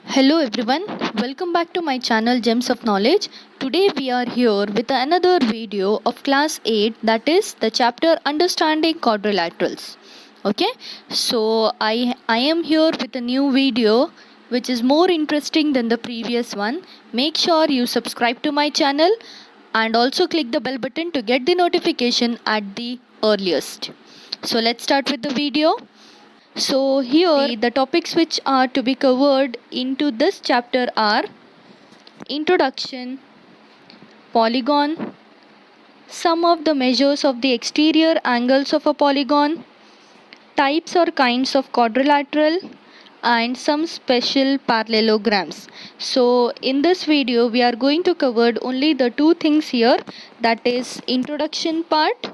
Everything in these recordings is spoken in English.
Hello everyone, welcome back to my channel Gems of Knowledge. Today we are here with another video of class 8, that is the chapter Understanding Quadrilaterals. Okay, so I am here with a new video which is more interesting than the previous one. Make sure you subscribe to my channel and also click the bell button to get the notification at the earliest. So let's start with the video. So here the topics which are to be covered into this chapter are introduction, polygon, some of the measures of the exterior angles of a polygon, types or kinds of quadrilateral, and some special parallelograms. So in this video we are going to cover only the two things here, that is introduction part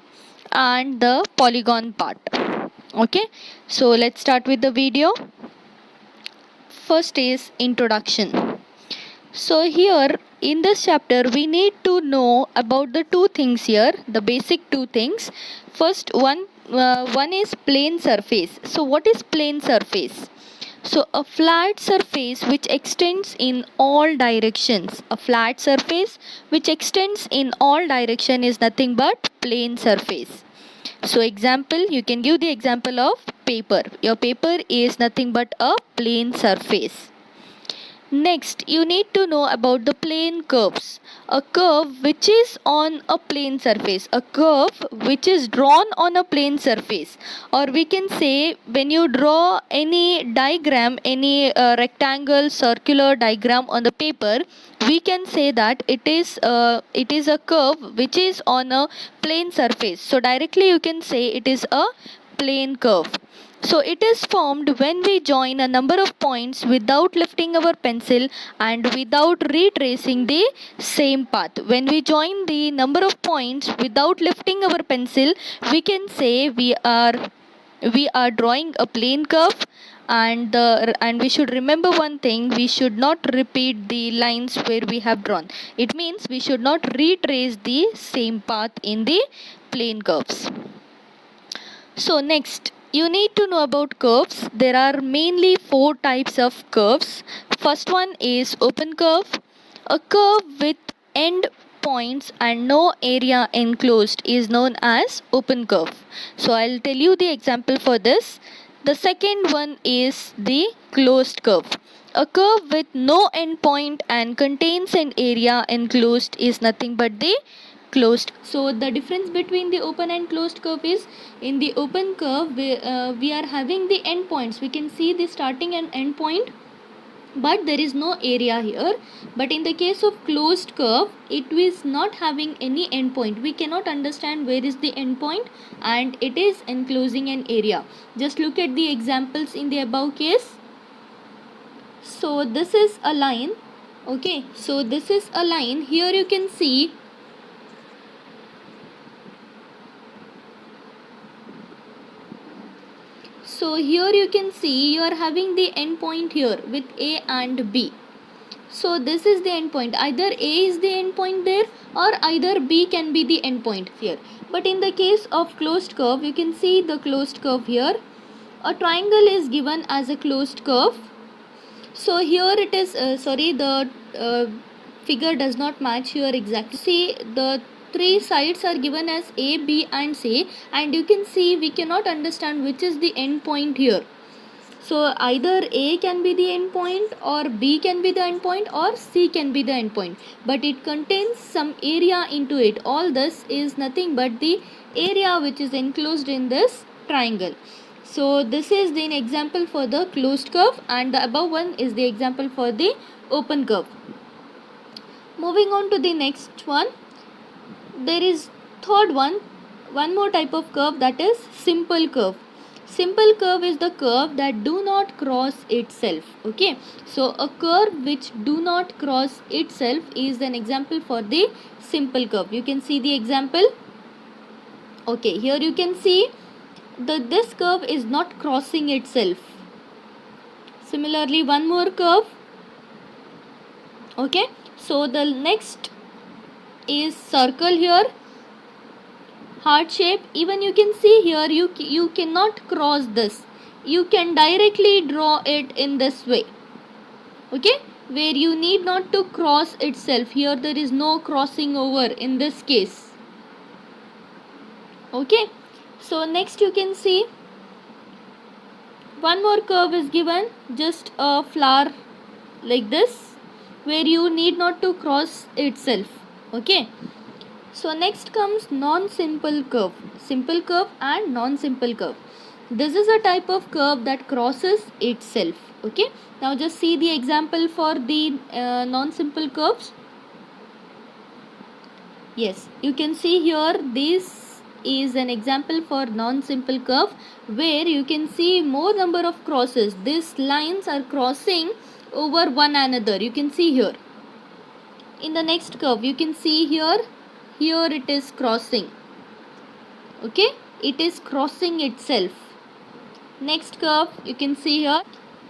and the polygon part. Okay, so let's start with the video. First is introduction. So here in this chapter we need to know about the two things here, the basic two things. First one is plane surface. So what is plane surface? So a flat surface which extends in all directions. A flat surface which extends in all direction is nothing but plane surface. So example, you can give the example of paper. Your paper is nothing but a plane surface. Next, you need to know about the plane curves. A curve which is on a plane surface. A curve which is drawn on a plane surface. Or we can say when you draw any diagram, any rectangle, circular diagram on the paper, we can say that it is a curve which is on a plane surface. So directly you can say it is a plane curve. So it is formed when we join a number of points without lifting our pencil and without retracing the same path. When we join the number of points without lifting our pencil, we can say we are drawing a plane curve. And we should remember one thing, we should not repeat the lines where we have drawn. It means we should not retrace the same path in the plane curves. So next, you need to know about curves. There are mainly four types of curves. First one is open curve. A curve with end points and no area enclosed is known as open curve. So I'll tell you the example for this. The second one is the closed curve. A curve with no end point and contains an area enclosed is nothing but the closed. So the difference between the open and closed curve is, in the open curve we are having the end points. We can see the starting and end point, but there is no area here. But in the case of closed curve, it is not having any end point. We cannot understand where is the end point, and it is enclosing an area. Just look at the examples in the above case. So this is a line. Okay, so this is a line. Here you can see So here you can see you are having the end point here with A and B. So this is the end point. Either A is the end point there, or either B can be the end point here. But in the case of closed curve, you can see the closed curve here. A triangle is given as a closed curve. So here it is, the figure does not match here exactly. See, the three sides are given as A, B and C, and you can see we cannot understand which is the end point here. So either A can be the end point, or B can be the end point, or C can be the end point, but it contains some area into it. All this is nothing but the area which is enclosed in this triangle. So this is the example for the closed curve, and the above one is the example for the open curve. Moving on to the next one, there is third one more type of curve, that is simple curve. Simple curve is the curve that do not cross itself. Okay, so a curve which do not cross itself is an example for the simple curve. You can see the example. Okay, here you can see this curve is not crossing itself. Similarly, one more curve. Okay, so the next is circle here. heart shape. Even you can see here, you cannot cross this. You can directly draw it in this way. Okay, where you need not to cross itself. Here there is no crossing over in this case. Okay, so next you can see one more curve is given, just a flower like this, where you need not to cross itself. Okay, so next comes non-simple curve, simple curve and non-simple curve. This is a type of curve that crosses itself. Okay, now just see the example for the non-simple curves. Yes, you can see here this is an example for non-simple curve where you can see more number of crosses. These lines are crossing over one another. You can see here. In the next curve, you can see here it is crossing. Okay, it is crossing itself. Next curve you can see here.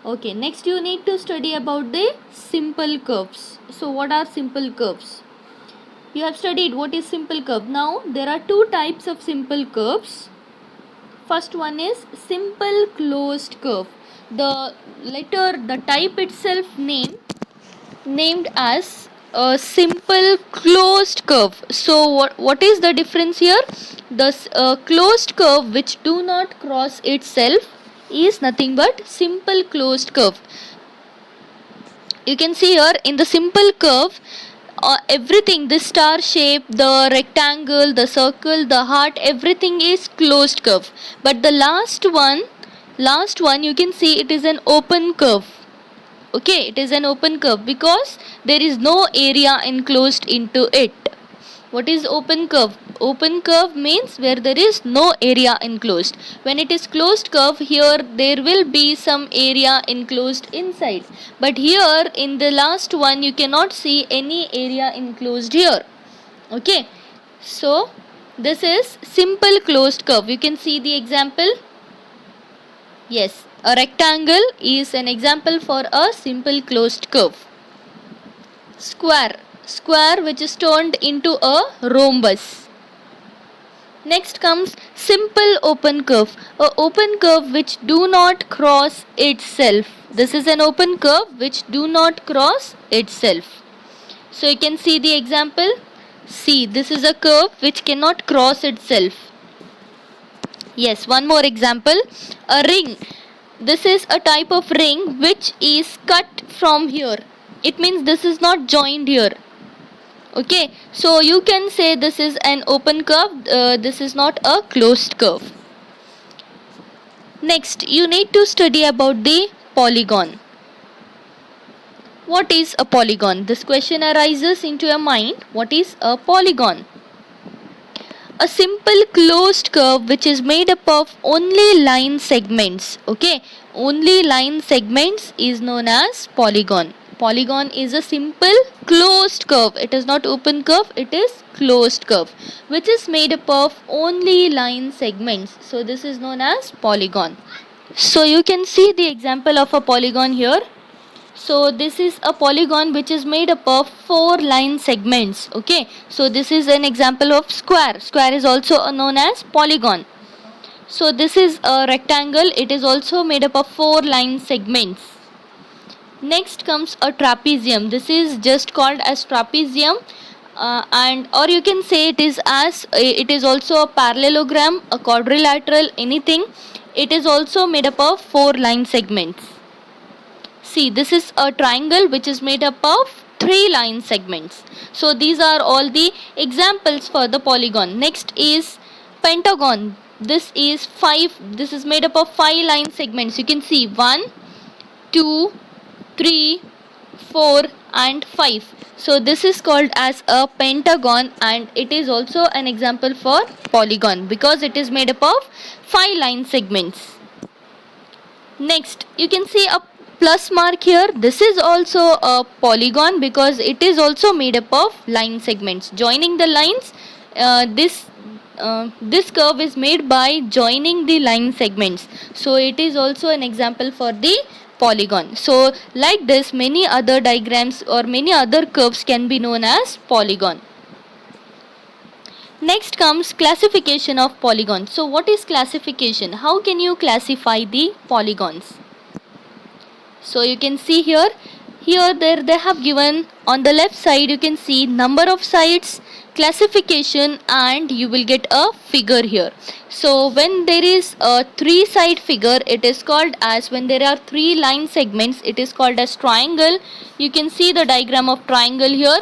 Okay, next you need to study about the simple curves. So what are simple curves? You have studied what is simple curve. Now there are two types of simple curves. First one is simple closed curve. The type itself named as a simple closed curve. So what is the difference here? The closed curve which do not cross itself is nothing but simple closed curve. You can see here in the simple curve, everything, the star shape, the rectangle, the circle, the heart, everything is closed curve. But the last one you can see it is an open curve. Okay, it is an open curve because there is no area enclosed into it. What is open curve? Open curve means where there is no area enclosed. When it is closed curve, here there will be some area enclosed inside. But here in the last one you cannot see any area enclosed here. Okay, so this is simple closed curve. You can see the example. Yes, a rectangle is an example for a simple closed curve. Square which is turned into a rhombus. Next comes simple open curve, a open curve which do not cross itself. This is an open curve which do not cross itself. So you can see the example. See, this is a curve which cannot cross itself. Yes, one more example, a ring. This is a type of ring which is cut from here. It means this is not joined here. Okay, so you can say this is an open curve, this is not a closed curve. Next, you need to study about the polygon. What is a polygon? This question arises into your mind. What is a polygon? A simple closed curve which is made up of only line segments. Okay, only line segments is known as polygon. Polygon is a simple closed curve. It is not open curve, it is closed curve which is made up of only line segments. So this is known as polygon. So you can see the example of a polygon here. So this is a polygon which is made up of 4 line segments. Okay, so this is an example of square. Square is also known as polygon. So this is a rectangle. It is also made up of 4 line segments. Next comes a trapezium. This is just called as trapezium, or you can say it is also a parallelogram, a quadrilateral, anything. It is also made up of 4 line segments. See, this is a triangle which is made up of 3 line segments. So these are all the examples for the polygon. Next is pentagon. This is made up of 5 line segments. You can see 1, 2, 3, 4 and 5. So this is called as a pentagon and it is also an example for polygon because it is made up of 5 line segments. Next, you can see a plus mark here. This is also a polygon because it is also made up of line segments. Joining the lines, this curve is made by joining the line segments. So it is also an example for the polygon. So like this, many other diagrams or many other curves can be known as polygon. Next comes classification of polygons. So what is classification? How can you classify the polygons? So you can see here, there they have given on the left side, you can see number of sides, classification, and you will get a figure here. So when there is a 3-side figure, it is called as, when there are 3 line segments, it is called as triangle. You can see the diagram of triangle here.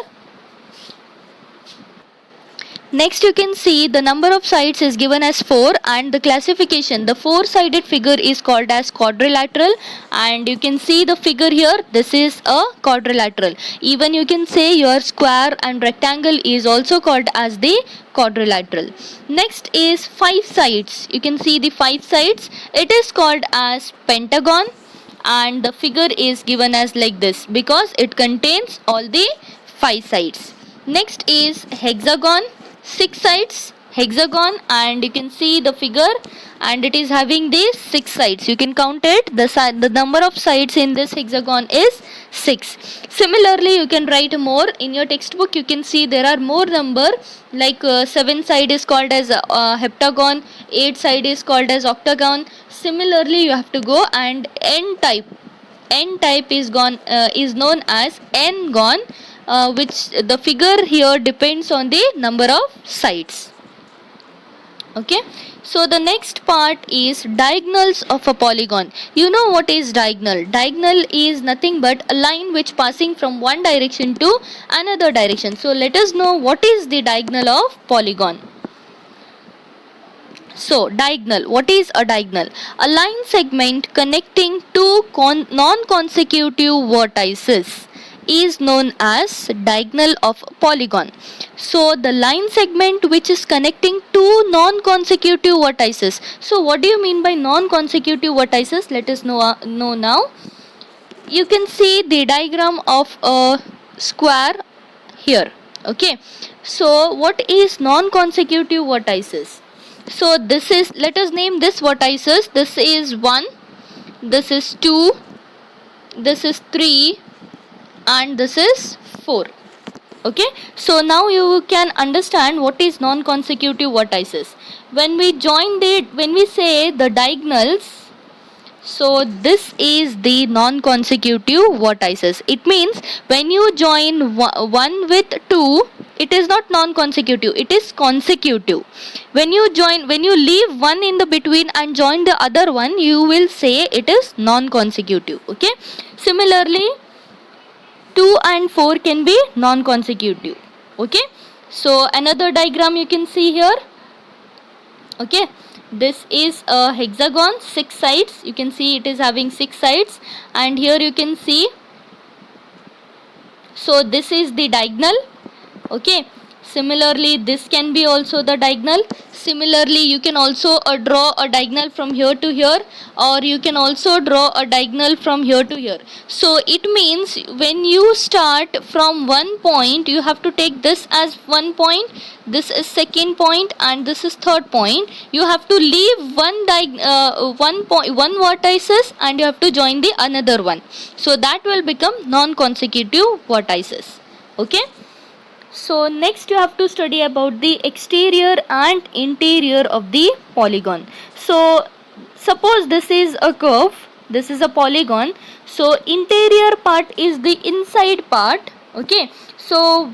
Next you can see the number of sides is given as 4, and the classification, the 4-sided figure is called as quadrilateral, and you can see the figure here, this is a quadrilateral. Even you can say your square and rectangle is also called as the quadrilateral. Next is 5 sides. You can see the 5 sides, it is called as pentagon, and the figure is given as like this because it contains all the 5 sides. Next is hexagon, 6 sides, hexagon, and you can see the figure, and it is having these 6 sides. You can count it, the number of sides in this hexagon is 6. Similarly, you can write more in your textbook. You can see there are more number, like 7 side is called as heptagon, 8 side is called as octagon. Similarly, you have to go, and n type is known as n-gon, which the figure here depends on the number of sides. Okay, so the next part is diagonals of a polygon. You know what is diagonal? Diagonal is nothing but a line which passing from one direction to another direction. So let us know what is the diagonal of polygon. So diagonal, what is a diagonal? A line segment connecting two non-consecutive vertices is known as diagonal of polygon. So the line segment which is connecting two non-consecutive vertices. So what do you mean by non-consecutive vertices? Let us know now. You can see the diagram of a square here. Okay, so what is non-consecutive vertices? So this is, let us name this vertices. This is 1, this is 2, this is 3, and this is 4. Okay, so now you can understand what is non-consecutive vertices. When we say the diagonals, so this is the non-consecutive vertices. It means when you join 1 with 2, it is not non-consecutive, it is consecutive. When you leave one in the between and join the other one, you will say it is non-consecutive. Okay, similarly 2 and 4 can be non-consecutive. Okay, so another diagram you can see here. Okay, this is a hexagon, 6 sides. You can see it is having 6 sides, and here you can see, so this is the diagonal. Okay, similarly this can be also the diagonal. Similarly you can also draw a diagonal from here to here, or you can also draw a diagonal from here to here. So it means when you start from one point, you have to take this as one point, this is second point, and this is third point. You have to leave one vertices, and you have to join the another one. So that will become non-consecutive vertices. Okay, so next you have to study about the exterior and interior of the polygon. So suppose this is a curve, this is a polygon. So interior part is the inside part. Okay, so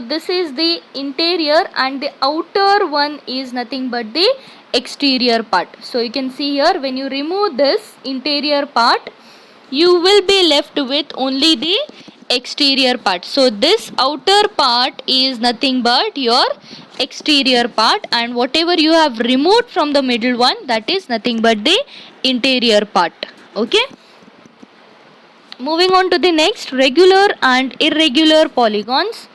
this is the interior, and the outer one is nothing but the exterior part. So you can see here, when you remove this interior part, you will be left with only the exterior part. So this outer part is nothing but your exterior part, and whatever you have removed from the middle one, that is nothing but the interior part. Okay, moving on to the next, regular and irregular polygons.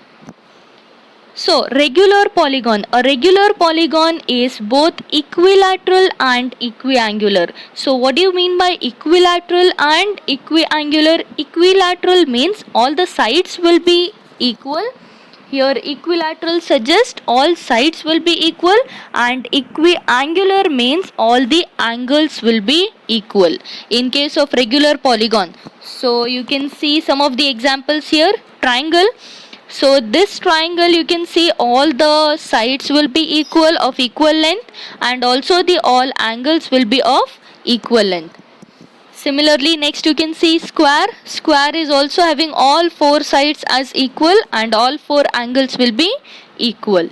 So regular polygon, a regular polygon is both equilateral and equiangular. So what do you mean by equilateral and equiangular? Equilateral means all the sides will be equal. Here equilateral suggests all sides will be equal, and equiangular means all the angles will be equal in case of regular polygon. So you can see some of the examples here. Triangle. So this triangle, you can see all the sides will be equal, of equal length, and also the all angles will be of equal length. Similarly, next you can see square. Square is also having all four sides as equal and all four angles will be equal.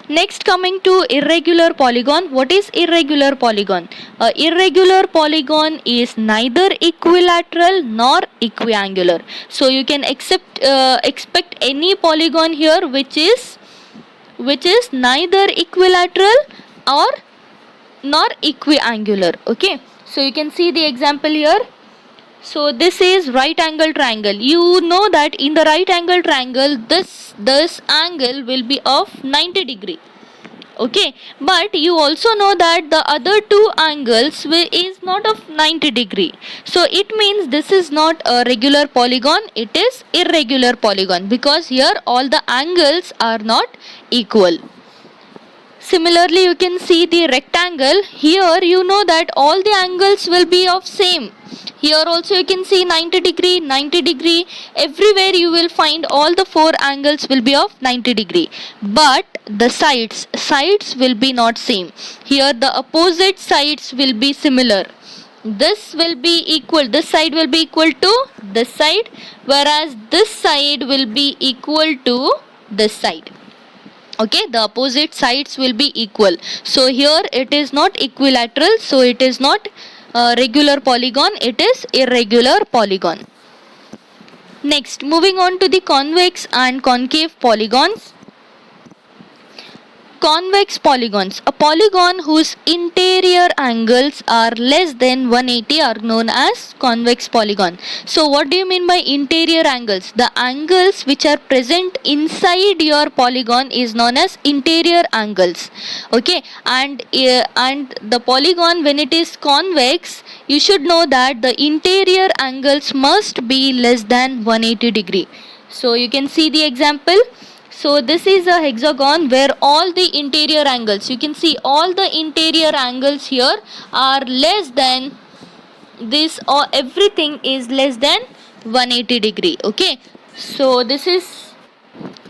Next, coming to irregular polygon. What is irregular polygon? A irregular polygon is neither equilateral nor equiangular. So you can expect any polygon here which is neither equilateral or nor equiangular. Okay, so you can see the example here. So this is right angle triangle. You know that in the right angle triangle, this angle will be of 90 degree. Okay, but you also know that the other two angles is not of 90 degree. So it means this is not a regular polygon, it is irregular polygon, because here all the angles are not equal. Similarly, you can see the rectangle. Here you know that all the angles will be of same. Here also you can see 90 degree, 90 degree. Everywhere you will find all the four angles will be of 90 degree. But the sides will be not same. Here the opposite sides will be similar. This will be equal, this side will be equal to this side, whereas this side will be equal to this side. Okay, the opposite sides will be equal. So here it is not equilateral, so it is not regular polygon, it is irregular polygon. Next, moving on to the convex and concave polygons. Convex polygons. A polygon whose interior angles are less than 180 are known as convex polygon. So what do you mean by interior angles? The angles which are present inside your polygon is known as interior angles. Okay, and the polygon, when it is convex, you should know that the interior angles must be less than 180 degree. So you can see the example. So this is a hexagon where all the interior angles, you can see all the interior angles here are less than this, or everything is less than 180 degree. Okay, so this is,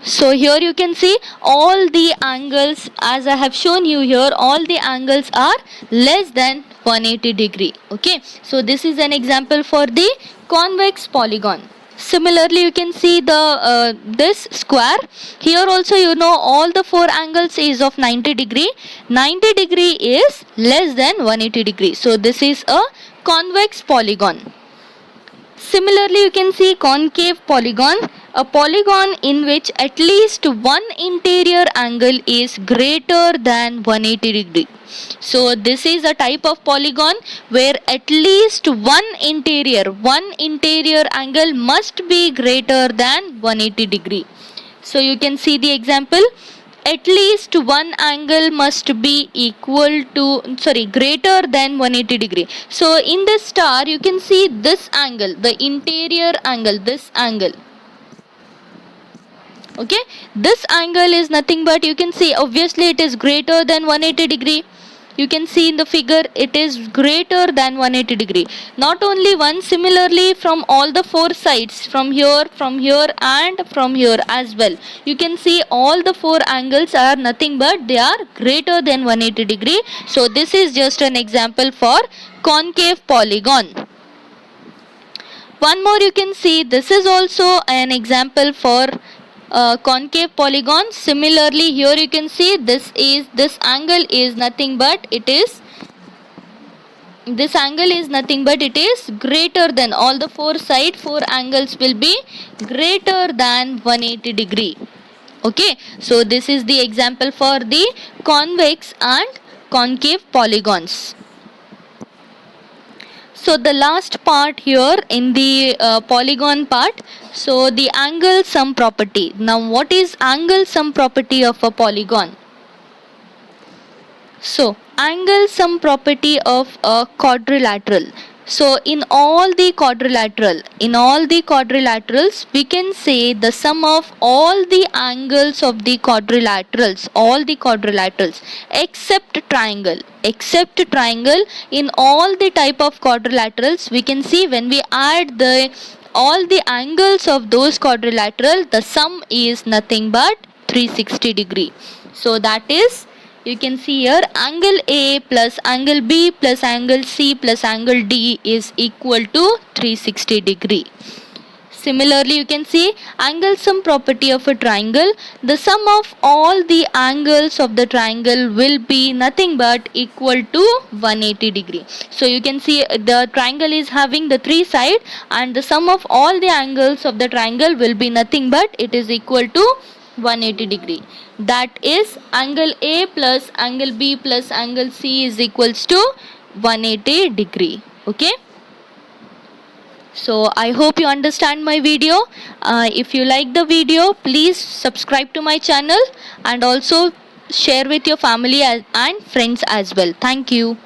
so here you can see all the angles, as I have shown you here, all the angles are less than 180 degree. Okay, so this is an example for the convex polygon. Similarly, you can see the this square. Here also you know all the four angles is of 90 degree. 90 degree is less than 180 degree. So this is a convex polygon. Similarly, you can see concave polygon, a polygon in which at least one interior angle is greater than 180 degree. So this is a type of polygon where at least one interior angle must be greater than 180 degree. So you can see the example. At least one angle must be greater than 180 degree. So in this star you can see this angle, the interior angle, this angle. Okay, this angle is nothing but, you can see obviously it is greater than 180 degree. You can see in the figure it is greater than 180 degree. Not only one, similarly from all the four sides, from here and from here as well, you can see all the four angles are nothing but they are greater than 180 degree. So this is just an example for concave polygon. One more you can see, this is also an example for concave polygon. Similarly, here you can see this angle is nothing but it is greater than, all the four angles will be greater than 180 degree. Okay, so this is the example for the convex and concave polygons. So the last part here in the polygon part, so the angle sum property. Now what is angle sum property of a polygon? So angle sum property of a quadrilateral. So in all the quadrilaterals we can say the sum of all the angles of the quadrilaterals, except triangle. In all the type of quadrilaterals we can see when we add the all the angles of those quadrilateral, the sum is nothing but 360 degree. So that is, you can see here, angle A plus angle B plus angle C plus angle D is equal to 360 degree. Similarly, you can see angle sum property of a triangle. The sum of all the angles of the triangle will be nothing but equal to 180 degree. So you can see the triangle is having the three sides, and the sum of all the angles of the triangle will be nothing but it is equal to 180 degree. That is, angle A plus angle B plus angle C is equals to 180 degree. Okay. So I hope you understand my video. If you like the video, please subscribe to my channel and also share with your family and friends as well. Thank you.